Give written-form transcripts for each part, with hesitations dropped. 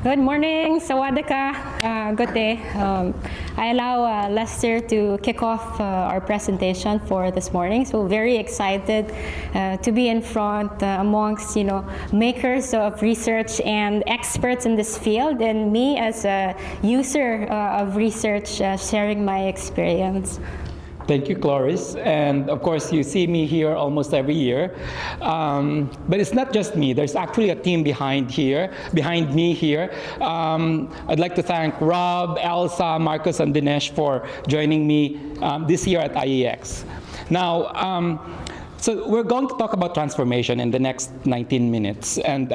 Good morning, Sawadaka. Good day. I allow Lester to kick off our presentation for this morning. So very excited to be in front amongst makers of research and experts in this field, and me as a user of research sharing my experience. Thank you, Chloris. And of course, you see me here almost every year. But it's not just me. There's actually a team behind me here. I'd like to thank Rob, Elsa, Marcus, and Dinesh for joining me this year at IIEX. Now, so we're going to talk about transformation in the next 19 minutes. And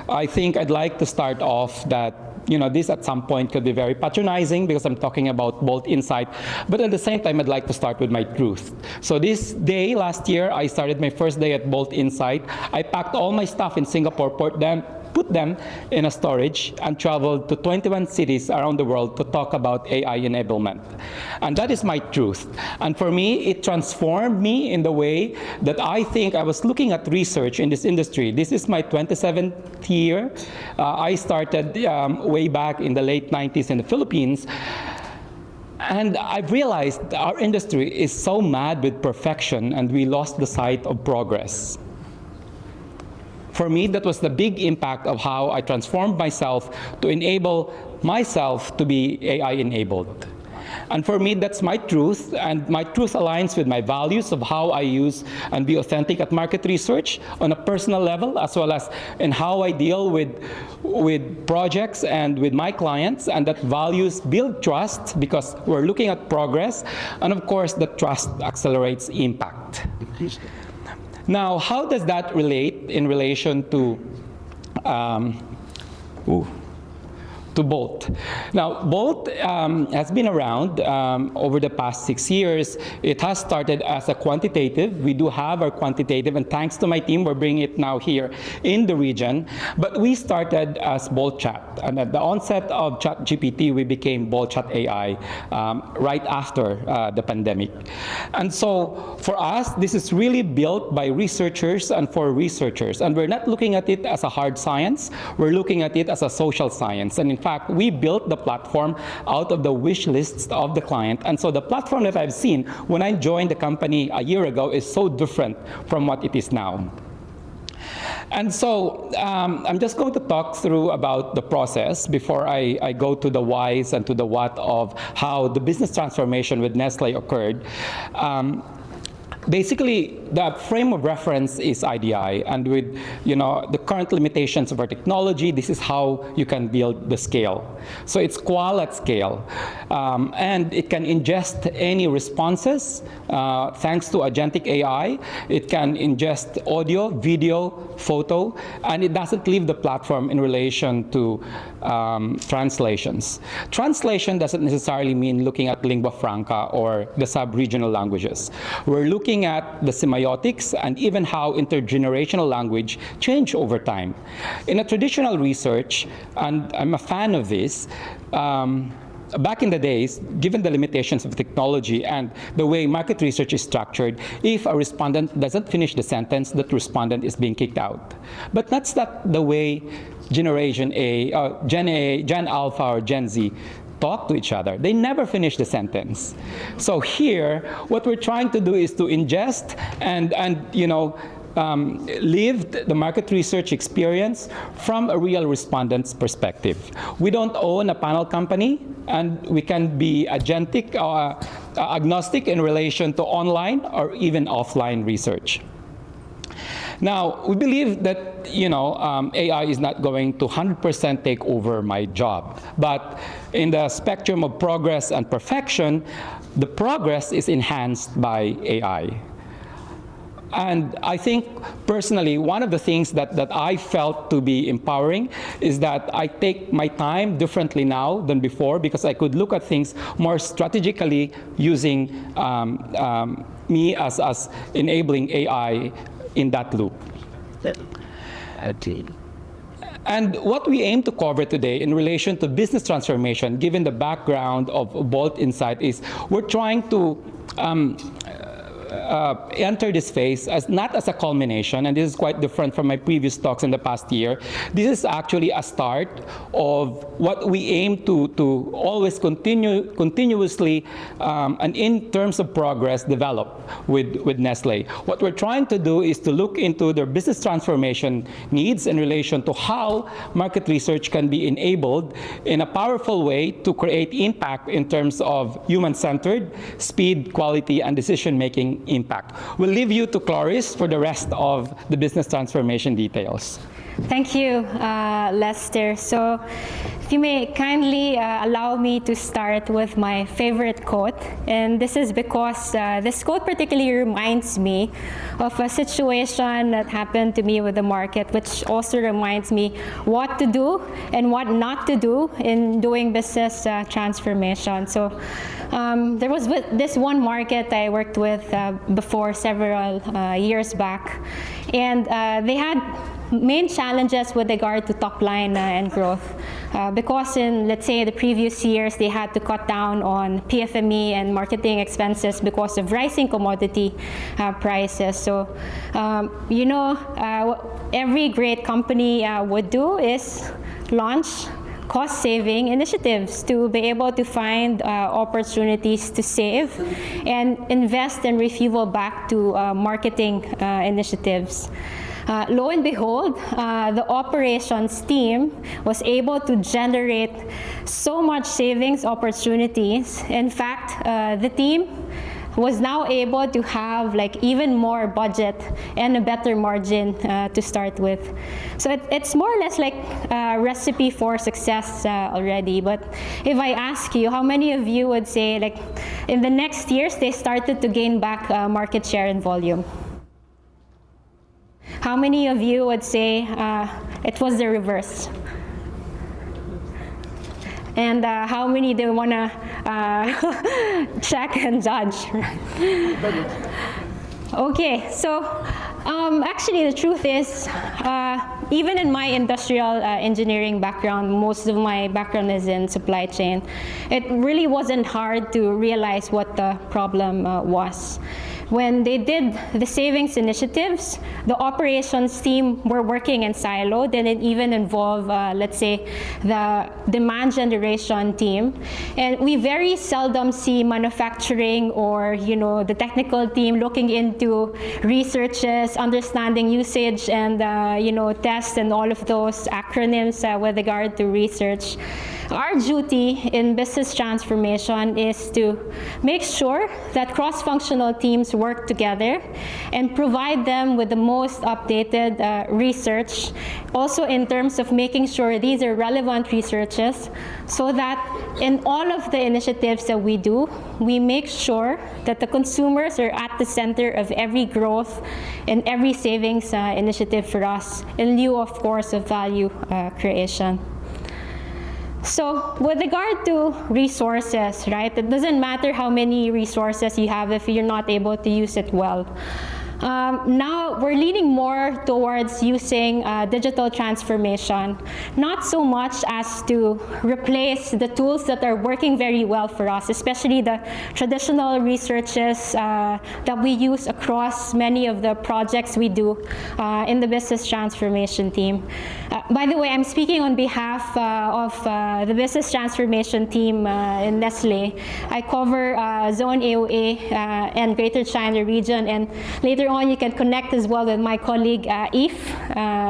I think I'd like to start off that this at some point could be very patronizing because I'm talking about Bolt Insight, but at the same time, I'd like to start with my truth. So this day, last year, I started my first day at Bolt Insight. I packed all my stuff in Singapore, put them in a storage, and traveled to 21 cities around the world to talk about AI enablement. And that is my truth. And for me, it transformed me in the way that I think I was looking at research in this industry. This is my 27th year. I started way back in the late 90s in the Philippines. And I've realized our industry is so mad with perfection, and we lost the sight of progress. For me, that was the big impact of how I transformed myself to enable myself to be AI-enabled. And for me, that's my truth, and my truth aligns with my values of how I use and be authentic at market research on a personal level, as well as in how I deal with projects and with my clients, and that values build trust because we're looking at progress, and of course, that trust accelerates impact. Now, how does that relate in relation to Bolt? Now, Bolt has been around over the past 6 years. It has started as a quantitative. We do have our quantitative, and thanks to my team, we're bringing it now here in the region. But we started as Bolt Chat, and at the onset of ChatGPT, we became Bolt Chat AI right after the pandemic. And so for us, this is really built by researchers and for researchers. And we're not looking at it as a hard science. We're looking at it as a social science. And in fact, we built the platform out of the wish lists of the client. And so the platform that I've seen when I joined the company a year ago is so different from what it is now. And so I'm just going to talk through about the process before I go to the whys and to the what of how the business transformation with Nestle occurred. Basically, the frame of reference is IDI, and with the current limitations of our technology, this is how you can build the scale. So it's qual at scale, and it can ingest any responses thanks to agentic AI. It can ingest audio, video, photo, and it doesn't leave the platform in relation to translations. Translation doesn't necessarily mean looking at lingua franca or the sub-regional languages. We're looking at the semiotics and even how intergenerational language change over time. In a traditional research, and I'm a fan of this, back in the days, given the limitations of technology and the way market research is structured, if a respondent doesn't finish the sentence, that respondent is being kicked out. But that's not the way Generation Gen Alpha or Gen Z talk to each other. They never finish the sentence. So here, what we're trying to do is to ingest and live the market research experience from a real respondent's perspective. We don't own a panel company, and we can be agentic or agnostic in relation to online or even offline research. Now, we believe that AI is not going to 100% take over my job, but in the spectrum of progress and perfection, the progress is enhanced by AI. And I think, personally, one of the things that I felt to be empowering is that I take my time differently now than before, because I could look at things more strategically using me as enabling AI in that loop. And what we aim to cover today in relation to business transformation, given the background of Bolt Insight, is we're trying to enter this phase as not as a culmination, and this is quite different from my previous talks in the past year. This is actually a start of what we aim to always continuously, and in terms of progress, develop with Nestle. What we're trying to do is to look into their business transformation needs in relation to how market research can be enabled in a powerful way to create impact in terms of human-centered, speed, quality, and decision-making impact. We'll leave you to Chloris for the rest of the business transformation details. Thank you, Lester. So if you may kindly allow me to start with my favorite quote. And this is because this quote particularly reminds me of a situation that happened to me with the market, which also reminds me what to do and what not to do in doing business transformation. So there was this one market I worked with before several years back, and they had main challenges with regard to top line and growth. Because in, let's say, the previous years, they had to cut down on PFME and marketing expenses because of rising commodity prices. So, every great company would do is launch cost-saving initiatives to be able to find opportunities to save and invest and refuel back to marketing initiatives. Lo and behold, the operations team was able to generate so much savings opportunities. In fact, the team was now able to have even more budget and a better margin to start with. So it's more or less like a recipe for success already. But if I ask you, how many of you would say in the next years they started to gain back market share and volume? How many of you would say it was the reverse? And how many do you want to check and judge? Okay, so actually the truth is, even in my industrial engineering background, most of my background is in supply chain, it really wasn't hard to realize what the problem was. When they did the savings initiatives, the operations team were working in silo. Then it even involved, let's say, the demand generation team. And we very seldom see manufacturing or, the technical team looking into researches, understanding usage and, tests and all of those acronyms with regard to research. Our duty in business transformation is to make sure that cross-functional teams work together and provide them with the most updated research, also in terms of making sure these are relevant researches, so that in all of the initiatives that we do, we make sure that the consumers are at the center of every growth and every savings initiative for us, in lieu, of course, of value creation. So with regard to resources, right, it doesn't matter how many resources you have if you're not able to use it well. Now we're leaning more towards using digital transformation, not so much as to replace the tools that are working very well for us, especially the traditional researches that we use across many of the projects we do in the business transformation team. By the way, I'm speaking on behalf of the business transformation team in Nestle. I cover Zone AOA and Greater China region, and later on you can connect as well with my colleague Eve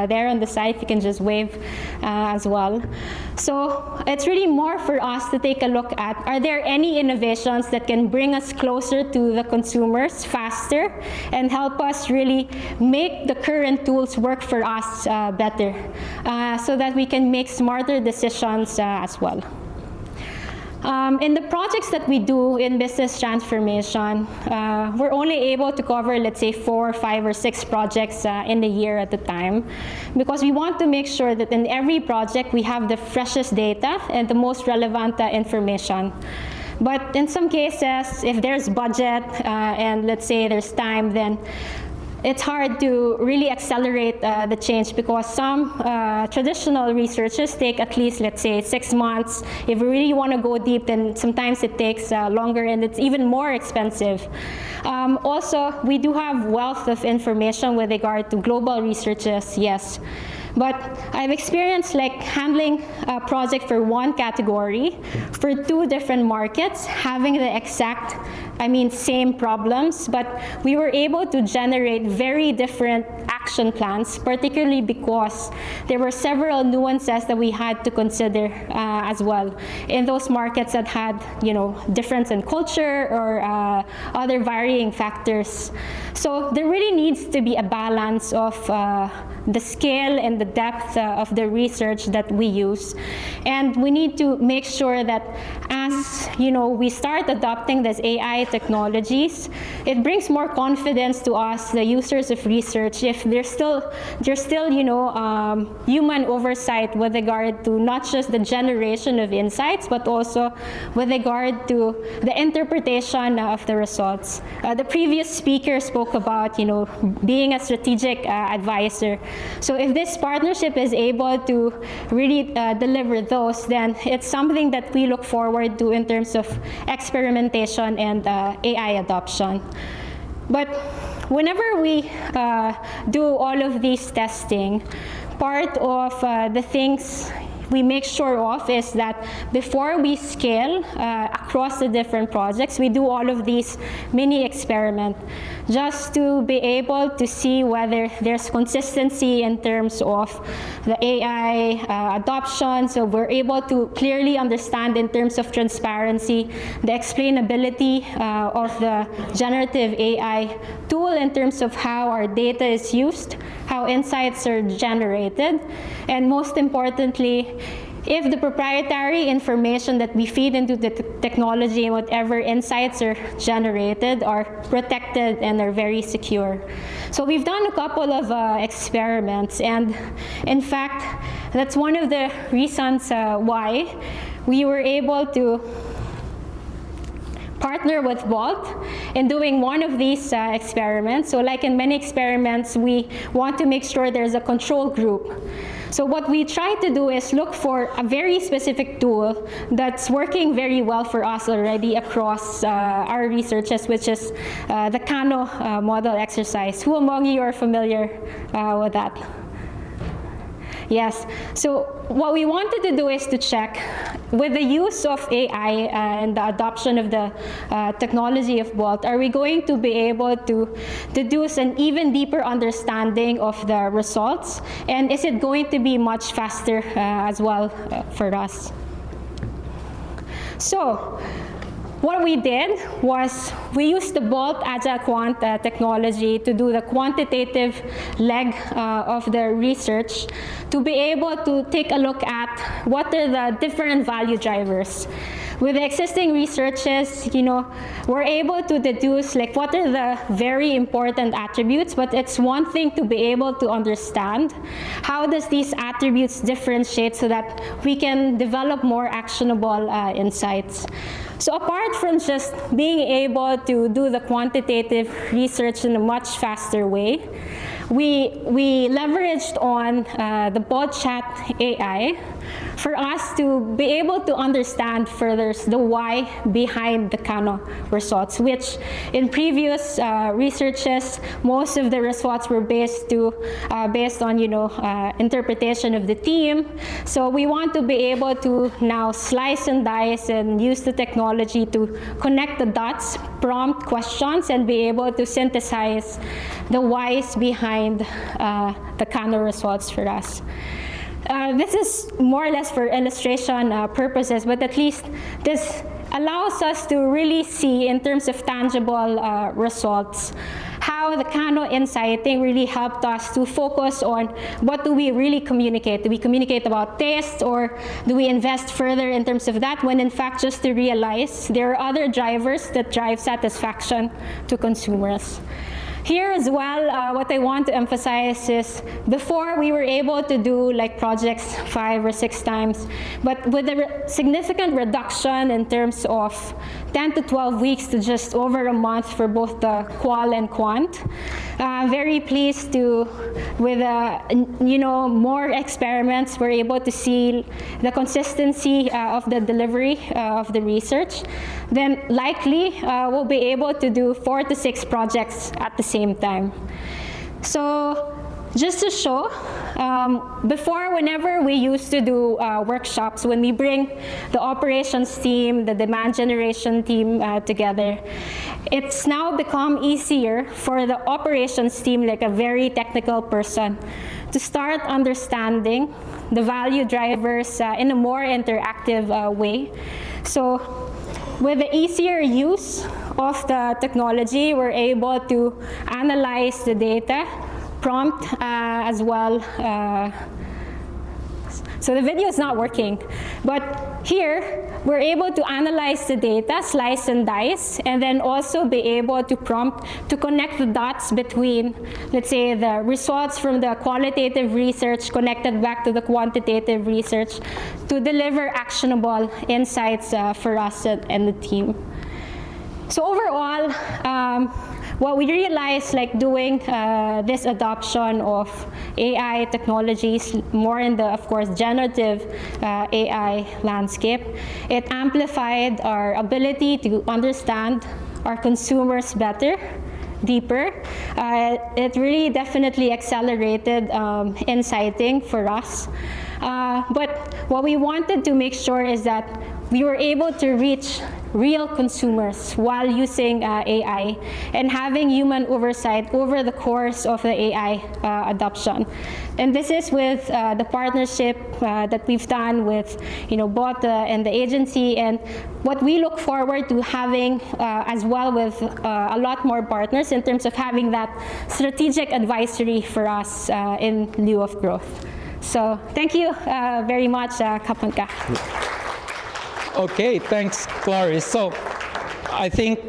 there on the side. If you can just wave as well. So it's really more for us to take a look at, are there any innovations that can bring us closer to the consumers faster and help us really make the current tools work for us better, so that we can make smarter decisions as well. In the projects that we do in business transformation, we're only able to cover, let's say, 4, 5, or 6 projects in the year at a time, because we want to make sure that in every project we have the freshest data and the most relevant information. But in some cases, if there's budget and let's say there's time, then it's hard to really accelerate the change because some traditional researches take at least, let's say, 6 months. If we really want to go deep, then sometimes it takes longer and it's even more expensive. Also, we do have wealth of information with regard to global researches, yes. But I've experienced like handling a project for one category for 2 different markets, having the exact, same problems, but we were able to generate very different action plans, particularly because there were several nuances that we had to consider as well in those markets that had, difference in culture or other varying factors. So there really needs to be a balance of the scale and the depth of the research that we use. And we need to make sure that as we start adopting these AI technologies, it brings more confidence to us, the users of research, if there's still human oversight with regard to not just the generation of insights, but also with regard to the interpretation of the results. The previous speaker spoke about being a strategic advisor. So if this partnership is able to really deliver those, then it's something that we look forward to in terms of experimentation and AI adoption. But whenever we do all of these testing, part of the things we make sure of is that before we scale across the different projects, we do all of these mini experiments just to be able to see whether there's consistency in terms of the AI adoption. So we're able to clearly understand in terms of transparency, the explainability of the generative AI tool in terms of how our data is used, how insights are generated, and most importantly, if the proprietary information that we feed into the technology and whatever insights are generated are protected and are very secure. So we've done a couple of experiments, and in fact, that's one of the reasons why we were able to partner with Bolt in doing one of these experiments. So like in many experiments, we want to make sure there's a control group. So what we try to do is look for a very specific tool that's working very well for us already across our researches, which is the Kano model exercise. Who among you are familiar with that? Yes. So what we wanted to do is to check with the use of AI and the adoption of the technology of Bolt, are we going to be able to deduce an even deeper understanding of the results? And is it going to be much faster as well for us? So what we did was we used the Bolt Agile Quant technology to do the quantitative leg of the research to be able to take a look at what are the different value drivers. With the existing researches, we're able to deduce like what are the very important attributes, but it's one thing to be able to understand how does these attributes differentiate so that we can develop more actionable insights. So apart from just being able to do the quantitative research in a much faster way, we leveraged on the Bolt Chat AI for us to be able to understand further the why behind the Kano results, which in previous researches, most of the results were based on interpretation of the team. So we want to be able to now slice and dice and use the technology to connect the dots, prompt questions, and be able to synthesize the whys behind the Kano results for us. This is more or less for illustration purposes, but at least this allows us to really see in terms of tangible results how the Kano insighting really helped us to focus on what do we really communicate. Do we communicate about taste, or do we invest further in terms of that, when in fact just to realize there are other drivers that drive satisfaction to consumers. Here as well, what I want to emphasize is before we were able to do like projects 5 or 6 times, but with a significant reduction in terms of 10 to 12 weeks to just over a month for both the qual and quant. Very pleased to, with more experiments, we're able to see the consistency of the delivery of the research. Then likely we'll be able to do 4 to 6 projects at the same time. So just to show, before, whenever we used to do workshops, when we bring the operations team, the demand generation team together, it's now become easier for the operations team, like a very technical person, to start understanding the value drivers in a more interactive way. So with the easier use of the technology, we're able to analyze the data, prompt as well. So the video is not working, but here we're able to analyze the data, slice and dice, and then also be able to prompt to connect the dots between, let's say, the results from the qualitative research connected back to the quantitative research to deliver actionable insights for us and the team. So overall, what we realized, like doing this adoption of AI technologies, more in the, of course, generative AI landscape, it amplified our ability to understand our consumers better, deeper. It really definitely accelerated insighting for us. But what we wanted to make sure is that we were able to reach real consumers while using AI and having human oversight over the course of the AI adoption. And this is with the partnership that we've done with BOTA and the agency, and what we look forward to having as well with a lot more partners in terms of having that strategic advisory for us in lieu of growth. So thank you very much, Kapunka. Okay, thanks, Chloris. So I think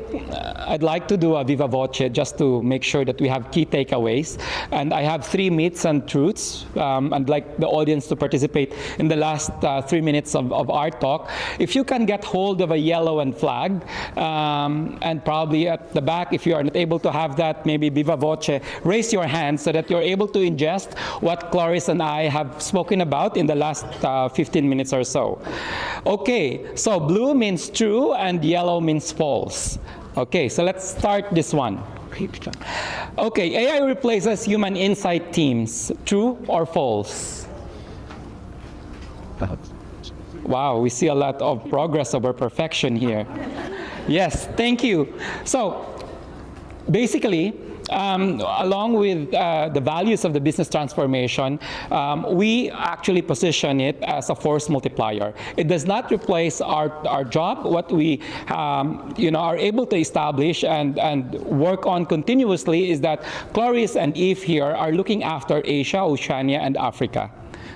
I'd like to do a viva voce just to make sure that we have key takeaways. And I have 3 myths and truths. I'd like the audience to participate in the last 3 minutes of our talk. If you can get hold of a yellow and flag, and probably at the back, if you are not able to have that, maybe viva voce, raise your hand so that you're able to ingest what Chloris and I have spoken about in the last 15 minutes or so. Okay, so blue means true and yellow means false. Okay, so let's start this one. Okay, AI replaces human insight teams. True or false? Wow, we see a lot of progress over perfection here. Yes, thank you. So basically, along with the values of the business transformation, we actually position it as a force multiplier. It does not replace our job. What we are able to establish and work on continuously is that Chloris and Eve here are looking after Asia, Oceania, and Africa.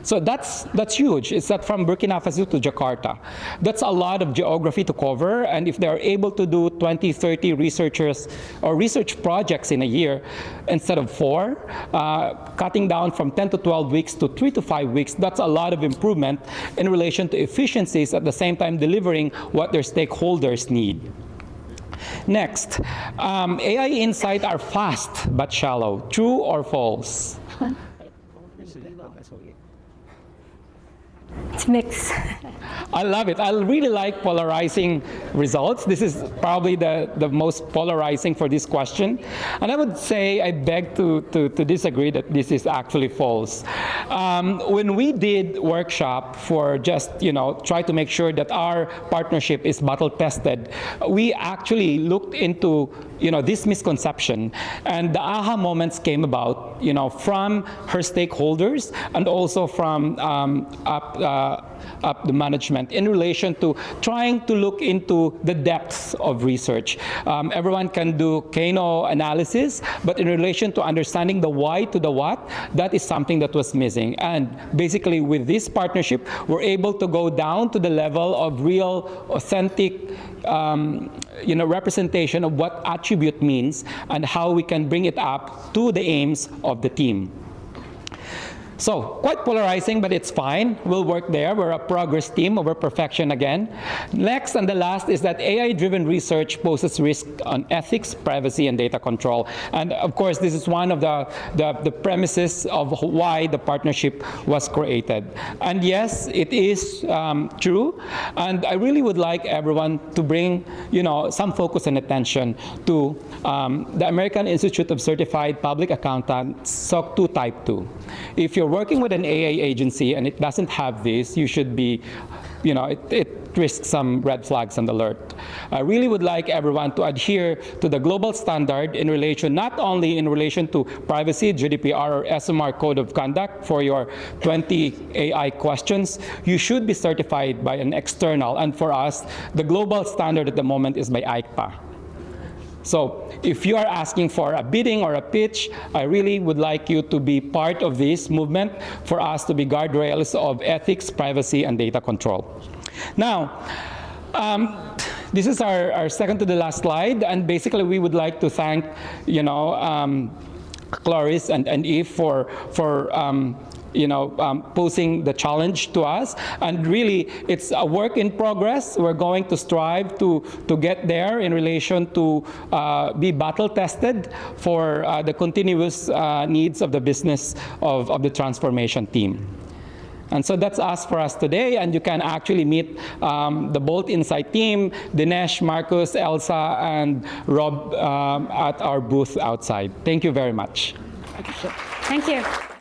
So that's huge. It's that from Burkina Faso to Jakarta. That's a lot of geography to cover, and if they're able to do 20, 30 researchers or research projects in a year instead of 4, cutting down from 10 to 12 weeks to 3 to 5 weeks, that's a lot of improvement in relation to efficiencies, at the same time delivering what their stakeholders need. Next, AI insights are fast but shallow. True or false? It's mixed. I love it. I really like polarizing results. This is probably the most polarizing for this question. And I would say, I beg to disagree that this is actually false. When we did workshop for just, try to make sure that our partnership is battle tested, we actually looked into, this misconception. And the aha moments came about, from her stakeholders and also from up the management in relation to trying to look into the depths of research. Everyone can do Kano analysis, but in relation to understanding the why to the what, that is something that was missing. And basically with this partnership, we're able to go down to the level of real, authentic representation of what attribute means and how we can bring it up to the aims of the team. So quite polarizing, but it's fine. We'll work there. We're a progress team over perfection again. Next and the last is that AI-driven research poses risk on ethics, privacy, and data control. And of course, this is one of the premises of why the partnership was created. And yes, it is true. And I really would like everyone to bring, some focus and attention to the American Institute of Certified Public Accountants, SOC 2 Type 2. If you're working with an AA agency and it doesn't have this, you should be, it risks some red flags and alert. I really would like everyone to adhere to the global standard in relation, not only in relation to privacy, GDPR or SMR code of conduct for your 20 AI questions. You should be certified by an external, and for us, the global standard at the moment is by IIECPA. So if you are asking for a bidding or a pitch, I really would like you to be part of this movement for us to be guardrails of ethics, privacy, and data control. Now, this is our second to the last slide, and basically we would like to thank, Chloris and Eve for posing the challenge to us. And really, it's a work in progress. We're going to strive to get there in relation to be battle tested for the continuous needs of the business of the transformation team. And so that's us for us today, and you can actually meet the Bolt Insight team, Dinesh, Marcus, Elsa, and Rob at our booth outside. Thank you very much. Thank you.